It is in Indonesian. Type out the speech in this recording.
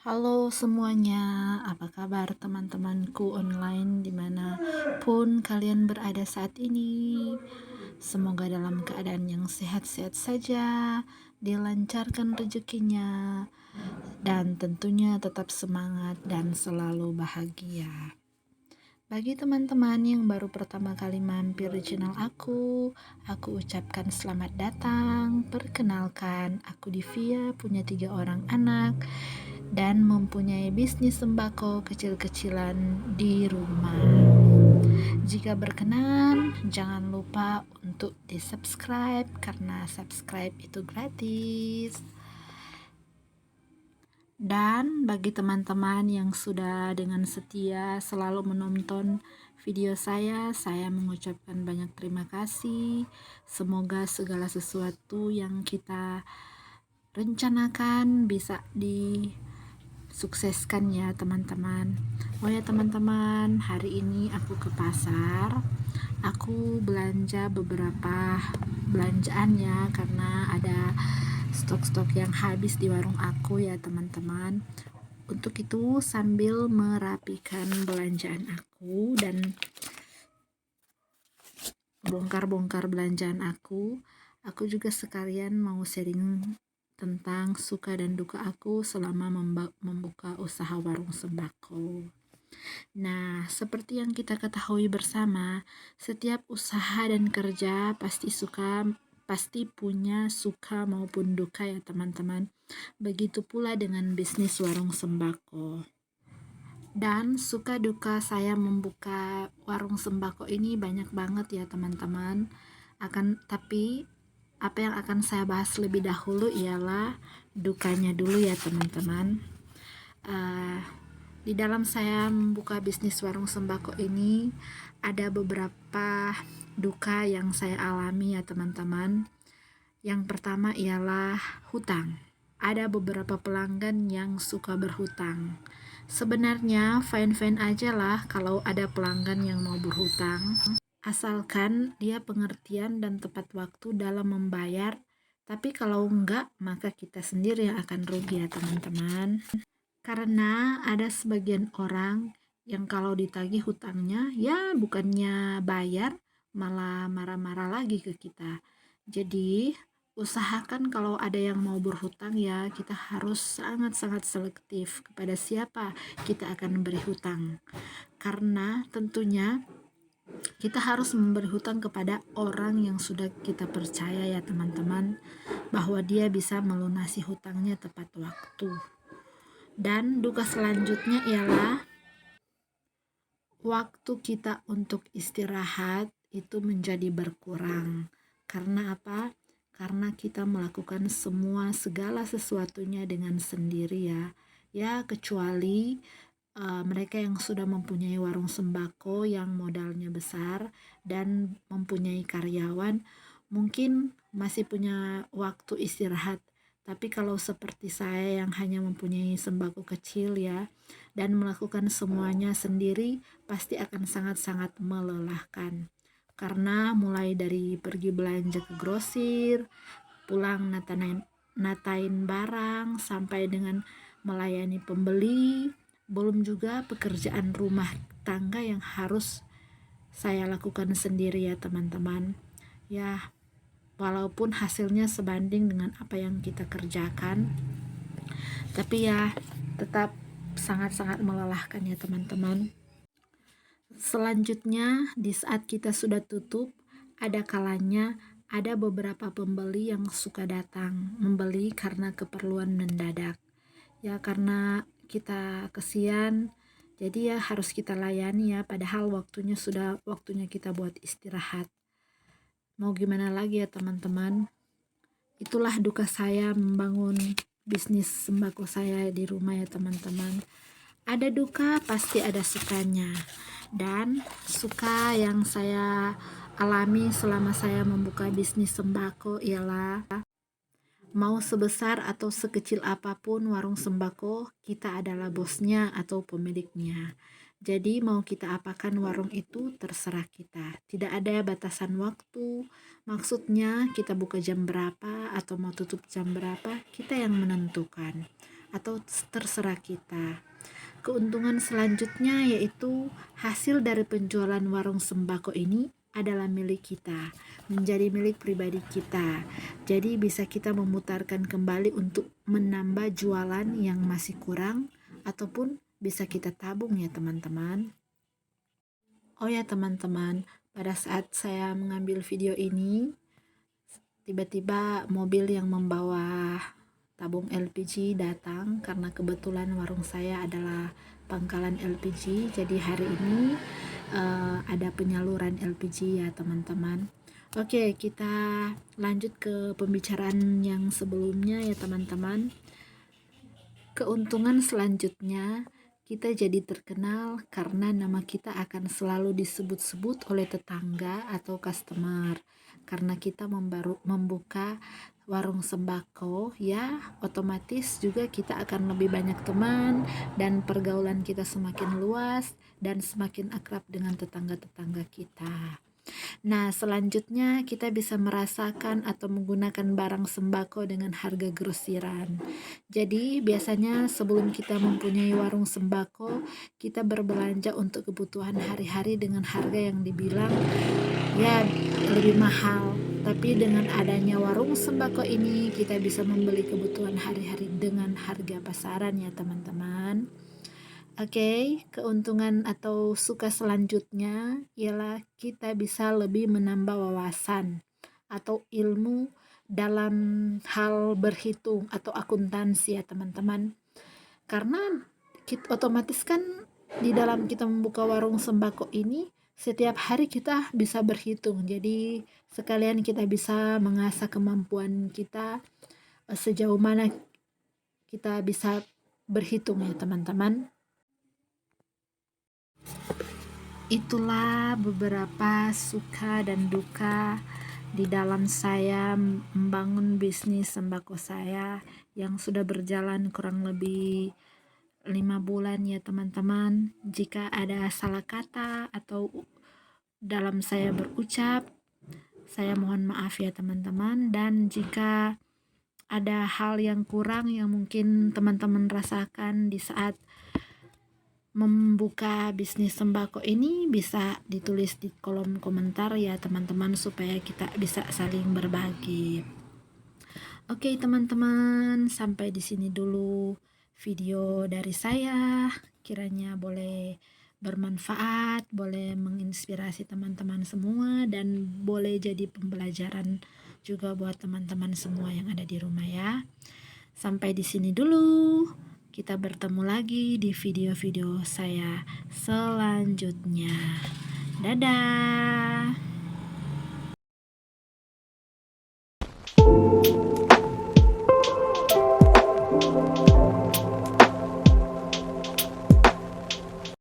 Halo semuanya, apa kabar teman-temanku online dimanapun kalian berada saat ini? Semoga dalam keadaan yang sehat-sehat saja, dilancarkan rezekinya, dan tentunya tetap semangat dan selalu bahagia. Bagi teman-teman yang baru pertama kali mampir di channel aku ucapkan selamat datang. Perkenalkan, aku Divia, punya 3 orang anak dan mempunyai bisnis sembako kecil-kecilan di rumah. Jika berkenan, jangan lupa untuk di-subscribe karena subscribe itu gratis. Dan bagi teman-teman yang sudah dengan setia selalu menonton video saya mengucapkan banyak terima kasih. Semoga segala sesuatu yang kita rencanakan bisa disukseskan ya teman-teman. Oh ya teman-teman, hari ini aku ke pasar. Aku belanja beberapa belanjaan ya, karena ada stok-stok yang habis di warung aku ya teman-teman. Untuk itu sambil merapikan belanjaan aku dan bongkar-bongkar belanjaan aku juga sekalian mau sharing tentang suka dan duka aku selama membuka usaha warung sembako. Nah, seperti yang kita ketahui bersama, setiap usaha dan kerja pasti punya suka maupun duka ya teman-teman. Begitu pula dengan bisnis warung sembako. Dan suka duka saya membuka warung sembako ini banyak banget ya teman-teman. Tapi apa yang akan saya bahas lebih dahulu ialah dukanya dulu ya teman-teman. Di dalam saya membuka bisnis warung sembako ini ada beberapa duka yang saya alami ya teman-teman. Yang pertama ialah hutang. Ada beberapa pelanggan yang suka berhutang. Sebenarnya fine-fine aja lah kalau ada pelanggan yang mau berhutang, asalkan dia pengertian dan tepat waktu dalam membayar. Tapi kalau enggak, maka kita sendiri yang akan rugi ya teman-teman. Karena ada sebagian orang yang kalau ditagih hutangnya, ya bukannya bayar, malah marah-marah lagi ke kita. Jadi usahakan kalau ada yang mau berhutang ya kita harus sangat-sangat selektif kepada siapa kita akan memberi hutang. Karena tentunya kita harus memberi hutang kepada orang yang sudah kita percaya ya teman-teman, bahwa dia bisa melunasi hutangnya tepat waktu. Dan duka selanjutnya ialah waktu kita untuk istirahat itu menjadi berkurang. Karena apa? Karena kita melakukan segala sesuatunya dengan sendiri ya. Ya kecuali mereka yang sudah mempunyai warung sembako yang modalnya besar dan mempunyai karyawan, mungkin masih punya waktu istirahat. Tapi kalau seperti saya yang hanya mempunyai sembako kecil ya, dan melakukan semuanya sendiri, pasti akan sangat-sangat melelahkan. Karena mulai dari pergi belanja ke grosir, pulang natain barang, sampai dengan melayani pembeli, belum juga pekerjaan rumah tangga yang harus saya lakukan sendiri ya teman-teman. Ya, walaupun hasilnya sebanding dengan apa yang kita kerjakan, tapi ya tetap sangat-sangat melelahkan ya teman-teman. Selanjutnya, di saat kita sudah tutup, ada kalanya ada beberapa pembeli yang suka datang membeli karena keperluan mendadak. Ya karena kita kesian, jadi ya harus kita layani ya, padahal waktunya kita buat istirahat. Mau gimana lagi ya teman-teman? Itulah duka saya membangun bisnis sembako saya di rumah ya teman-teman. Ada duka pasti ada sukanya. Dan suka yang saya alami selama saya membuka bisnis sembako ialah mau sebesar atau sekecil apapun warung sembako, kita adalah bosnya atau pemiliknya. Jadi mau kita apakan warung itu terserah kita. Tidak ada batasan waktu. Maksudnya kita buka jam berapa atau mau tutup jam berapa, kita yang menentukan. atau terserah kita. Keuntungan selanjutnya yaitu hasil dari penjualan warung sembako ini adalah milik kita, menjadi milik pribadi kita. Jadi bisa kita memutarkan kembali untuk menambah jualan yang masih kurang, ataupun bisa kita tabung ya teman-teman. Oh ya teman-teman, pada saat saya mengambil video ini, tiba-tiba mobil yang membawa tabung LPG datang karena kebetulan warung saya adalah pangkalan LPG. Jadi hari ini ada penyaluran LPG ya teman-teman. Oke, kita lanjut ke pembicaraan yang sebelumnya ya teman-teman. Keuntungan selanjutnya, kita jadi terkenal karena nama kita akan selalu disebut-sebut oleh tetangga atau customer. Karena kita membuka warung sembako, ya otomatis juga kita akan lebih banyak teman dan pergaulan kita semakin luas dan semakin akrab dengan tetangga-tetangga kita. Nah, selanjutnya kita bisa merasakan atau menggunakan barang sembako dengan harga grosiran. Jadi, biasanya sebelum kita mempunyai warung sembako, kita berbelanja untuk kebutuhan hari-hari dengan harga yang dibilang ya lebih mahal. Tapi dengan adanya warung sembako ini, kita bisa membeli kebutuhan hari-hari dengan harga pasaran ya teman-teman. Oke, keuntungan atau suka selanjutnya ialah kita bisa lebih menambah wawasan atau ilmu dalam hal berhitung atau akuntansi ya teman-teman. Karena otomatis kan di dalam kita membuka warung sembako ini setiap hari kita bisa berhitung. Jadi sekalian kita bisa mengasah kemampuan kita sejauh mana kita bisa berhitung ya teman-teman. Itulah beberapa suka dan duka di dalam saya membangun bisnis sembako saya yang sudah berjalan kurang lebih 5 bulan ya teman-teman. Jika ada salah kata atau dalam saya berucap, saya mohon maaf ya teman-teman. Dan jika ada hal yang kurang yang mungkin teman-teman rasakan di saat membuka bisnis sembako ini, bisa ditulis di kolom komentar ya teman-teman, supaya kita bisa saling berbagi. Oke teman-teman, sampai di sini dulu video dari saya. Kiranya boleh bermanfaat, boleh menginspirasi teman-teman semua, dan boleh jadi pembelajaran juga buat teman-teman semua yang ada di rumah ya. Sampai di sini dulu. Kita bertemu lagi di video-video saya selanjutnya. Dadah.